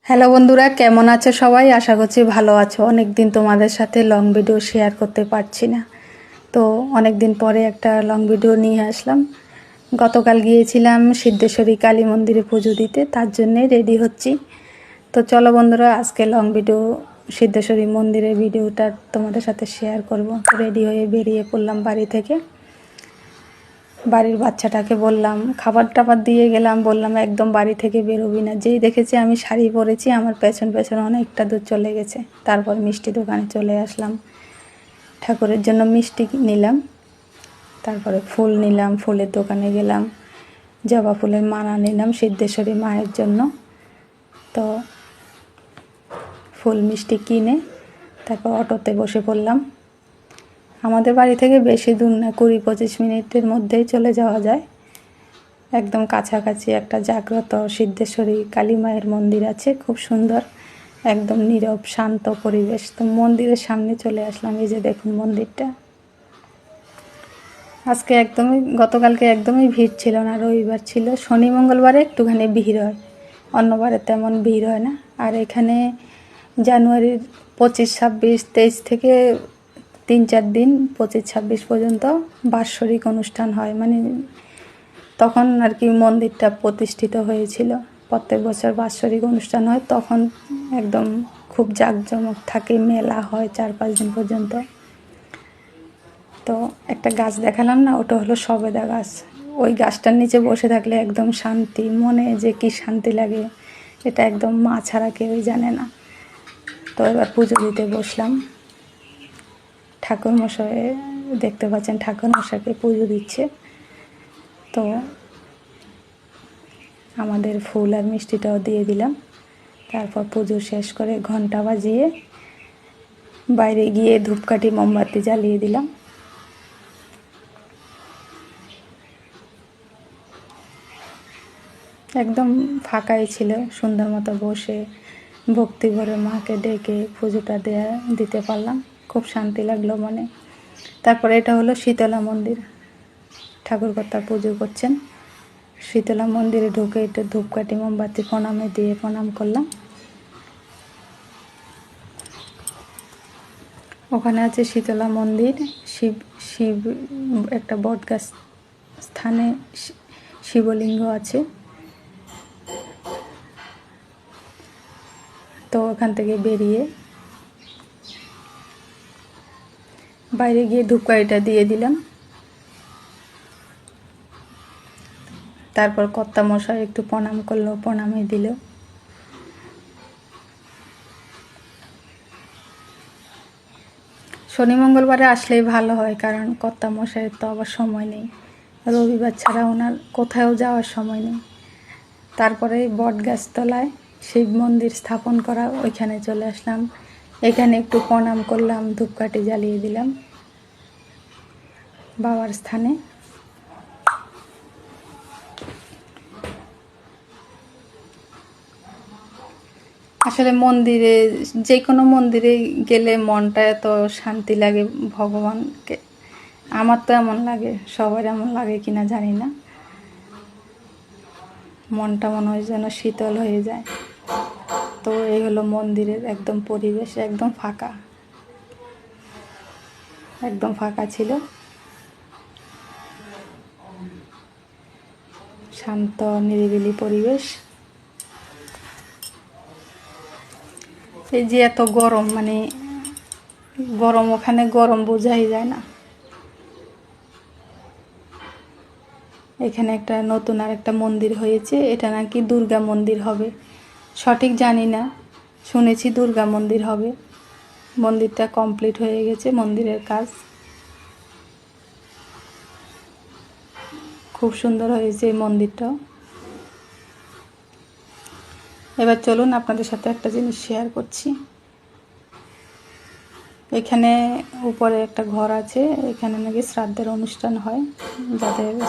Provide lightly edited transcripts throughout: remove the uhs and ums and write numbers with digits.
Hello বন্ধুরা, কেমন আছো সবাই? আশা করছি ভালো আছো। অনেক দিন তোমাদের সাথে লং ভিডিও শেয়ার করতে পারছি না, তো অনেক দিন পরে একটা লং ভিডিও নিয়ে আসলাম। গতকাল গিয়েছিলাম সিদ্ধেশ্বরী কালী মন্দিরে পুজো দিতে, তার জন্যে রেডি হচ্ছি। তো চলো বন্ধুরা, আজকে লং ভিডিও সিদ্ধেশ্বরী মন্দিরের ভিডিওটা তোমাদের সাথে শেয়ার করব। রেডি হয়ে বেরিয়ে পড়লাম বাড়ি থেকে। বাড়ির বাচ্চাটাকে বললাম, খাবার টাবার দিয়ে গেলাম, বললাম একদম বাড়ি থেকে বেরোবি না। যেই দেখেছি আমি শাড়ি পরেছি, আমার পেছন পেছন অনেকটা দূর চলে গেছে। তারপর মিষ্টি দোকানে চলে আসলাম, ঠাকুরের জন্য মিষ্টি নিলাম, তারপরে ফুল নিলাম, ফুলের দোকানে গেলাম, জবা ফুলের মালা নিলাম সিদ্ধেশ্বরী মায়ের জন্য। তো ফুল মিষ্টি কিনে তারপর অটোতে বসে পড়লাম। আমাদের বাড়ি থেকে বেশি দূর না, 20-25 মিনিটের মধ্যেই চলে যাওয়া যায়। একদম কাছাকাছি একটা জাগ্রত সিদ্ধেশ্বরী কালী মায়ের মন্দির আছে, খুব সুন্দর, একদম নীরব শান্ত পরিবেশ। তো মন্দিরের সামনে চলে আসলাম। এই যে দেখুন মন্দিরটা। আজকে গতকালকে একদমই ভিড় ছিল না, রবিবার ছিল। শনি মঙ্গলবারে একটুখানি ভিড় হয়, অন্যবারে তেমন ভিড় হয় না। আর এখানে জানুয়ারির 25, 26, 23 থেকে 3-4 দিন 25-26 পর্যন্ত বাৎসরিক অনুষ্ঠান হয়। মানে তখন আর কি মন্দিরটা প্রতিষ্ঠিত হয়েছিল। প্রত্যেক বছর বাৎসরিক অনুষ্ঠান হয়, তখন একদম খুব জাঁকজমক থাকে, মেলা হয় 4-5 দিন পর্যন্ত। তো একটা গাছ দেখালাম না, ওটা হলো সবেদা গাছ। ওই গাছটার নিচে বসে থাকলে একদম শান্তি, মনে যে কি শান্তি লাগে, এটা একদম মা ছাড়া কেউই জানে না। তো এবার পুজো দিতে বসলাম। ঠাকুরমশাই দেখতে পাচ্ছেন, ঠাকুরমশাইকে পুজো দিচ্ছে। তো আমাদের ফুল আর মিষ্টিটাও দিয়ে দিলাম। তারপর পুজো শেষ করে ঘন্টা বাজিয়ে বাইরে গিয়ে ধূপকাঠি মোমবাতি জ্বালিয়ে দিলাম। একদম ফাঁকাই ছিল, সুন্দর মতো বসে ভক্তি ভরে মাকে ডেকে পুজোটা দিতে পারলাম। খুব শান্তি লাগলো মনে। তারপরে এটা হলো শীতলা মন্দির, ঠাকুরকর্তা পুজো করছেন। শীতলা মন্দিরে ঢুকে একটু ধূপকাঠি মোমবাতি প্রণামে দিয়ে প্রণাম করলাম। ওখানে আছে শীতলা মন্দির, শিব একটা বটগাছ স্থানে শিবলিঙ্গ আছে। তো ওখান থেকে বেরিয়ে বাইরে গিয়ে ধূপকাঠিটা দিয়ে দিলাম। তারপর কর্তামশাই একটু প্রণাম করলো, প্রণামে দিল। শনি মঙ্গলবারে আসলেই ভালো হয়, কারণ কর্তামশাইয়ের তো আবার সময় নেই, রবিবার ছাড়া ওনার কোথাও যাওয়ার সময় নেই। তারপরে বটগাছতলায় শিব মন্দির স্থাপন করা, ওইখানে চলে আসলাম। এখানে একটু প্রণাম করলাম, ধূপকাঠি জ্বালিয়ে দিলাম বাবার স্থানে। আসলে মন্দিরে, যে কোনো মন্দিরে গেলে মনটা এত শান্তি লাগে ভগবানকে। আমার তো এমন লাগে, সবার এমন লাগে কিনা জানি না। মনটা মনে হয় যেন শীতল হয়ে যায়। তো এই হলো মন্দিরের একদম পরিবেশ, একদম ফাঁকা, একদম ফাঁকা ছিল, শান্ত নিরিবিলি পরিবেশ। এই যে এত গরম, মানে গরম, ওখানে গরম বোঝাই যায় না। এখানে একটা নতুন আর একটা মন্দির হয়েছে, এটা নাকি দুর্গা মন্দির হবে, সঠিক জানি না, শুনেছি দুর্গা মন্দির হবে। মন্দিরটা কমপ্লিট হয়ে গেছে, মন্দিরের কাজ খুব সুন্দর হয়েছে এই মন্দিরটাও। এবার চলুন আপনাদের সাথে একটা জিনিস শেয়ার করছি। এখানে উপরে একটা ঘর আছে, এখানে নাকি শ্রাদ্ধের অনুষ্ঠান হয়।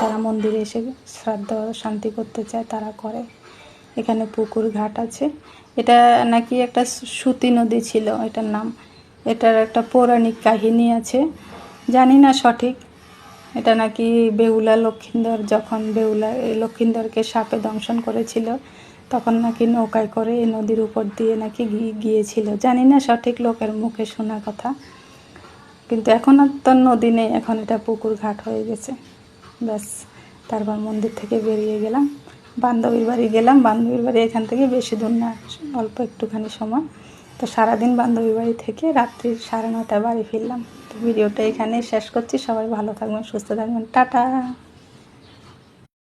যারা মন্দিরে এসে শ্রাদ্ধ শান্তি করতে চায় তারা করে। এখানে পুকুর ঘাট আছে। এটা নাকি একটা সুতি নদী ছিল এটার নাম। এটার একটা পৌরাণিক কাহিনী আছে, জানি না সঠিক। এটা নাকি বেহুলা লক্ষিন্দর, যখন লক্ষিন্দরকে সাপে দংশন করেছিল, তখন নাকি নৌকায় করে এই নদীর উপর দিয়ে নাকি গিয়েছিল, জানি না সঠিক, লোকের মুখে শোনা কথা। কিন্তু এখন আর তো নদী নেই, এখন এটা পুকুর ঘাট হয়ে গেছে। ব্যাস, তারপর মন্দির থেকে বেরিয়ে গেলাম, বান্ধবীর বাড়ি গেলাম। বান্ধবীর বাড়ি এখান থেকে বেশি দূর না, অল্প একটুখানি সময়। তো সারাদিন বান্ধবীর বাড়ি থেকে রাত্রি 9:30 বাড়ি ফিরলাম। তো ভিডিওটা এখানেই শেষ করছি। সবাই ভালো থাকবেন, সুস্থ থাকবেন, টাটা।